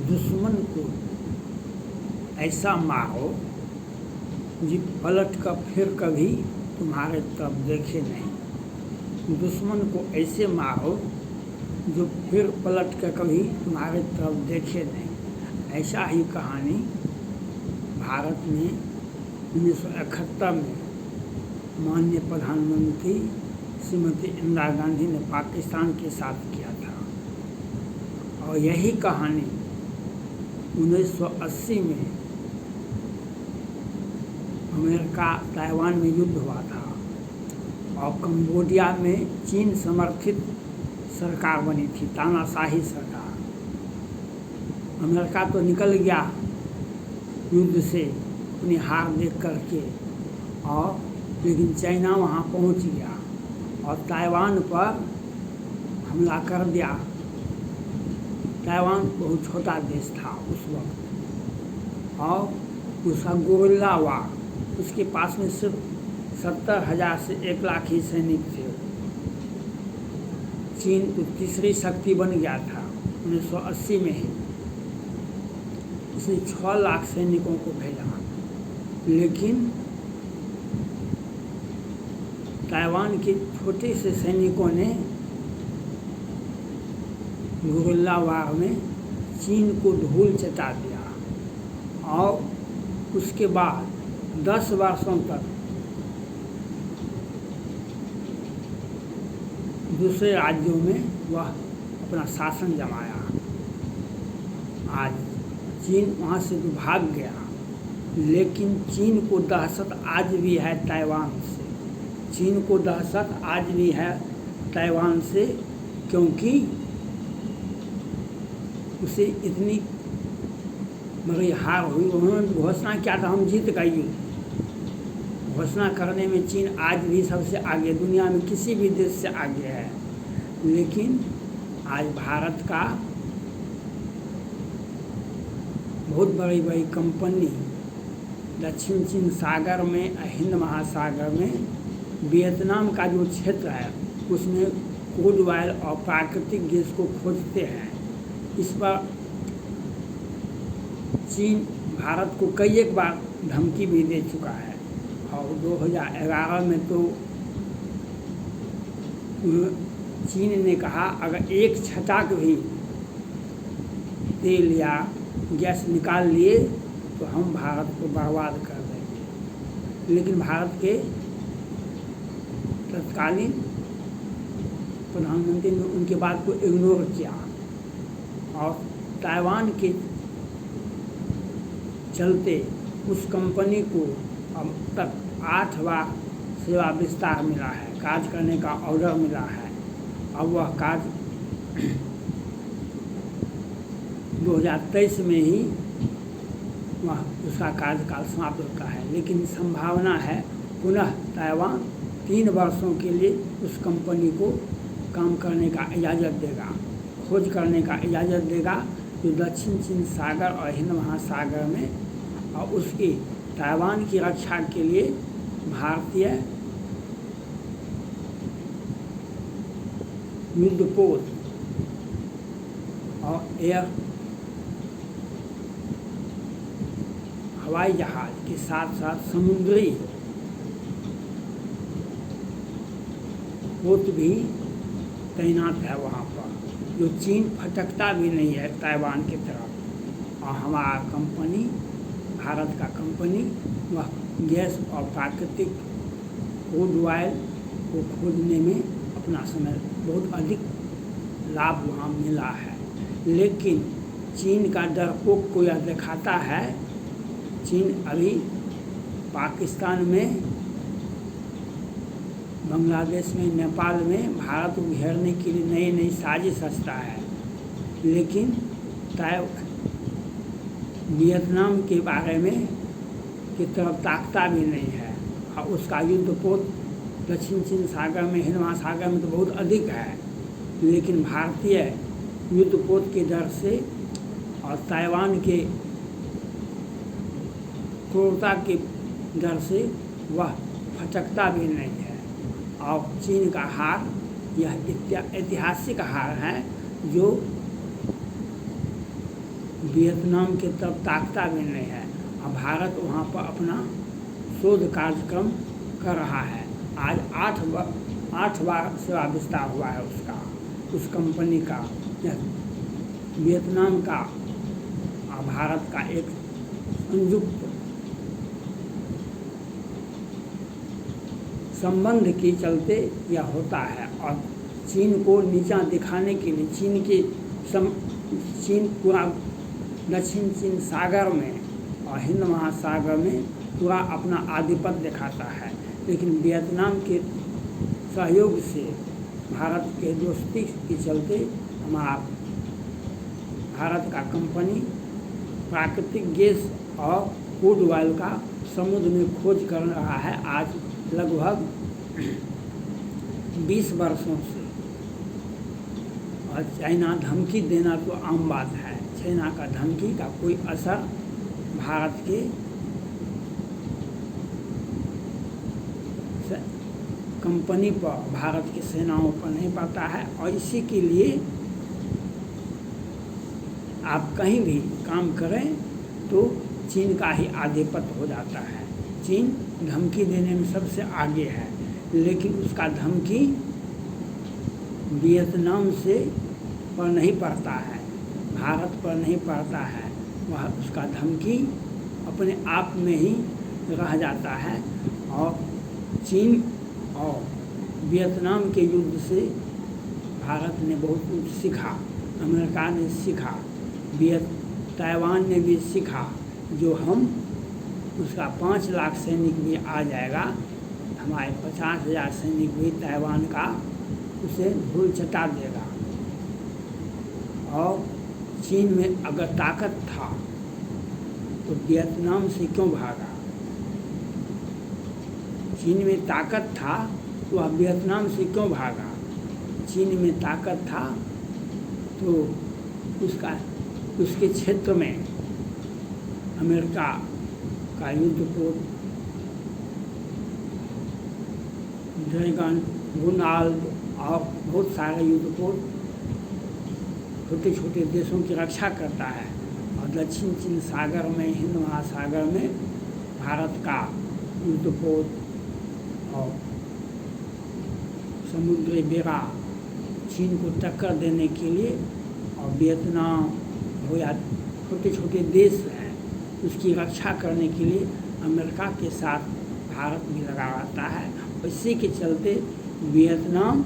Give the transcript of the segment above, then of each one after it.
दुश्मन को ऐसा मारो जी पलट कर फिर कभी तुम्हारे तरफ देखे नहीं। दुश्मन को ऐसे मारो जो फिर पलट कर कभी तुम्हारे तरफ देखे नहीं। ऐसा ही कहानी भारत में 1971 में माननीय प्रधानमंत्री श्रीमती इंदिरा गांधी ने पाकिस्तान के साथ किया था। और यही कहानी 1980 में अमेरिका ताइवान में युद्ध हुआ था और कंबोडिया में चीन समर्थित सरकार बनी थी, तानाशाही सरकार। अमेरिका तो निकल गया युद्ध से अपनी हार देख करके, और लेकिन चाइना वहाँ पहुँच गया और ताइवान पर हमला कर दिया। ताइवान बहुत छोटा देश था उस वक्त और उसका गोरिल्ला वार, उसके पास में सिर्फ 70,000 से 1 लाख ही सैनिक थे। चीन तो तीसरी शक्ति बन गया था 1980 में ही। उसने 6 लाख सैनिकों को भेजा, लेकिन ताइवान के छोटे से सैनिकों ने गोरिल्ला वार में चीन को धूल चटा दिया और उसके बाद 10 वर्षों तक दूसरे राज्यों में वह अपना शासन जमाया। आज चीन वहाँ से तो भाग गया, लेकिन चीन को दहशत आज भी है ताइवान से। चीन को दहशत आज भी है ताइवान से, क्योंकि उसे इतनी बड़ी हार हुई। उन्होंने घोषणा किया था हम जीत गए युद्ध। घोषणा करने में चीन आज भी सबसे आगे, दुनिया में किसी भी देश से आगे है। लेकिन आज भारत का बहुत बड़ी बड़ी कंपनी दक्षिण चीन सागर में, हिंद महासागर में, वियतनाम का जो क्षेत्र है उसमें क्रूड ऑयल और प्राकृतिक गैस को खोजते हैं। इस पर चीन भारत को कई एक बार धमकी भी दे चुका है। और 2011 में तो चीन ने कहा अगर एक छटाक भी तेल या गैस निकाल लिए तो हम भारत को बर्बाद कर देंगे। लेकिन भारत के तत्कालीन प्रधानमंत्री ने उनके बात को इग्नोर किया और ताइवान के चलते उस कंपनी को अब तक 8 बार सेवा विस्तार मिला है, कार्य करने का ऑर्डर मिला है। अब वह कार्य 2023 में ही वह उसका कार्यकाल समाप्त होता है। लेकिन संभावना है पुनः ताइवान 3 वर्षों के लिए उस कंपनी को काम करने का इजाज़त देगा, खोज करने का इजाज़त देगा, जो दक्षिण चीन सागर और हिंद महासागर में, और उसकी ताइवान की रक्षा के लिए भारतीय युद्धपोत और एयर हवाई जहाज के साथ साथ समुद्री पोत भी तैनात है वहाँ पर, जो चीन फटकता भी नहीं है ताइवान की तरफ। और हमारा कंपनी, भारत का कंपनी, वह गैस और प्राकृतिक क्रूड ऑयल को खोजने में अपना समय बहुत अधिक लाभ वहाँ मिला है। लेकिन चीन का डरपोक को यह दिखाता है, चीन अभी पाकिस्तान में, बांग्लादेश में, नेपाल में भारत को घेरने के लिए नई नई साजिश रचता है। लेकिन वियतनाम के बारे में की तरफ ताकता भी नहीं है और उसका युद्धपोत दक्षिण चीन सागर में, हिंद महासागर में तो बहुत अधिक है। लेकिन भारतीय युद्धपोत के डर से और ताइवान के क्रूरता के डर से वह फटकता भी नहीं है। और चीन का हार यह ऐतिहासिक हार है, जो वियतनाम की तरफ ताकता भी नहीं है। और भारत वहाँ पर अपना शोध कार्यक्रम कर रहा है। आज 8 बार सेवा विस्तार हुआ है उसका, उस कंपनी का, वियतनाम का और भारत का एक संयुक्त संबंध के चलते यह होता है। और चीन को नीचा दिखाने के लिए चीन पूरा दक्षिण चीन सागर में और हिंद महासागर में पूरा अपना आधिपत्य दिखाता है। लेकिन वियतनाम के सहयोग से, भारत के दोस्ती के चलते हमारा भारत का कंपनी प्राकृतिक गैस और क्रूड ऑयल का समुद्र में खोज कर रहा है आज लगभग 20 वर्षों से। और चाइना धमकी देना तो आम बात है। चाइना का धमकी का कोई असर भारत के कंपनी पर, भारत की सेनाओं पर नहीं पड़ता है। और इसी के लिए आप कहीं भी काम करें तो चीन का ही आधिपत्य हो जाता है। चीन धमकी देने में सबसे आगे है, लेकिन उसका धमकी वियतनाम से पर नहीं पड़ता है, भारत पर नहीं पड़ता है। वह उसका धमकी अपने आप में ही रह जाता है। और चीन और वियतनाम के युद्ध से भारत ने बहुत कुछ सीखा, अमेरिका ने सीखा, ताइवान ने भी सीखा। जो हम उसका 5 लाख सैनिक भी आ जाएगा, हमारे 50,000 सैनिक भी ताइवान का उसे धूल चटा देगा। और चीन में अगर ताकत था तो वियतनाम से क्यों भागा? चीन में ताकत था तो वह वियतनाम से क्यों भागा? चीन में ताकत था तो उसके क्षेत्र में अमेरिका का युद्धपोत, ड्रैगन, गुनाल्ड और बहुत सारे युद्धपोत छोटे छोटे देशों की रक्षा करता है। और दक्षिण चीन सागर में, हिंद महासागर में भारत का युद्धपोत और समुद्री बेड़ा चीन को टक्कर देने के लिए, और वियतनाम हो या छोटे छोटे देश हैं, उसकी रक्षा करने के लिए अमेरिका के साथ भारत भी लगा रहता है। इसी के चलते वियतनाम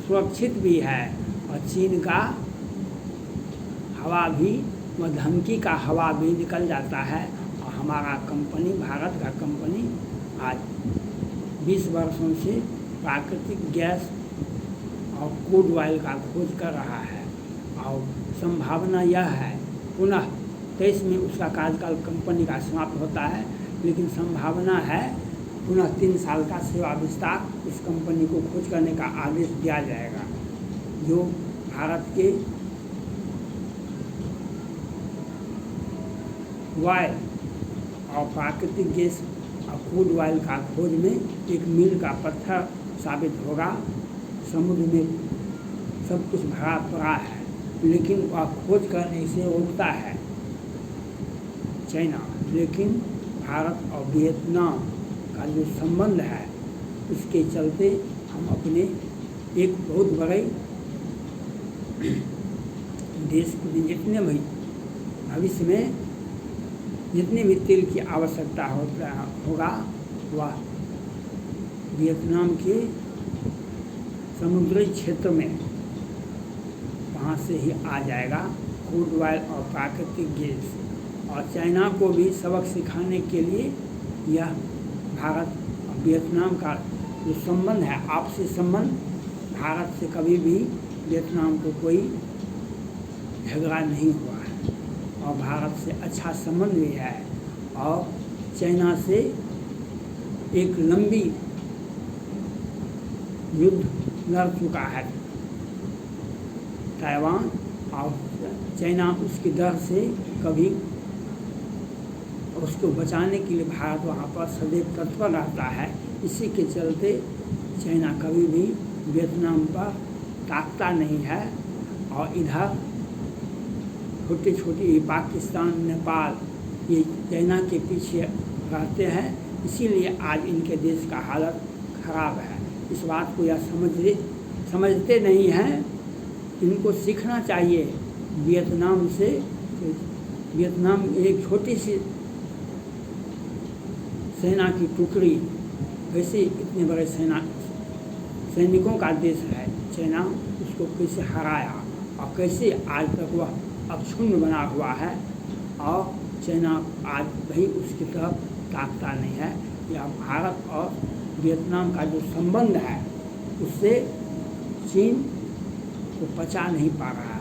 सुरक्षित भी है और चीन का हवा भी, वह धमकी का हवा भी निकल जाता है। और हमारा कंपनी, भारत का कंपनी आज 20 वर्षों से प्राकृतिक गैस और क्रूड ऑयल का खोज कर रहा है। और संभावना यह है पुनः 23 में उसका कार्यकाल कंपनी का समाप्त होता है, लेकिन संभावना है पुनः 3 साल का सेवा विस्तार इस कंपनी को खोज करने का आदेश दिया जाएगा, जो भारत के ऑयल और प्राकृतिक गैस और क्रूड ऑयल का खोज में एक मील का पत्थर साबित होगा। समुद्र में सब कुछ भरा पड़ा है, लेकिन वह खोज करने से रोकता है चाइना। लेकिन भारत और वियतनाम का जो संबंध है, उसके चलते हम अपने एक बहुत बड़े देश को जितने भी भविष्य में जितने भी तेल की आवश्यकता होगा, वह वियतनाम के समुद्री क्षेत्र में वहाँ से ही आ जाएगा, क्रूड ऑयल और प्राकृतिक गैस। और चाइना को भी सबक सिखाने के लिए यह भारत और वियतनाम का जो संबंध है, आपसी संबंध, भारत से कभी भी वियतनाम को कोई झगड़ा नहीं हुआ है और भारत से अच्छा संबंध भी है। और चाइना से एक लंबी युद्ध लड़ चुका है ताइवान, और चाइना उसकी डर से कभी, उसको बचाने के लिए भारत वहाँ पर सदैव तत्पर रहता है। इसी के चलते चाइना कभी भी वियतनाम पर ताकता नहीं है। और इधर छोटे छोटे ये पाकिस्तान, नेपाल, ये चाइना के पीछे रहते हैं, इसीलिए आज इनके देश का हालत ख़राब है। इस बात को यह समझते नहीं हैं। इनको सीखना चाहिए वियतनाम से। वियतनाम एक छोटी सी सेना की टुकड़ी, वैसे इतने बड़े सैनिकों का देश है चाइना, उसको कैसे हराया और कैसे आज तक वह अक्षुण्ण बना हुआ है, और चाइना आज भी उसकी तरफ ताकता नहीं है। या भारत और वियतनाम का जो संबंध है उससे चीन को पचा नहीं पा रहा है।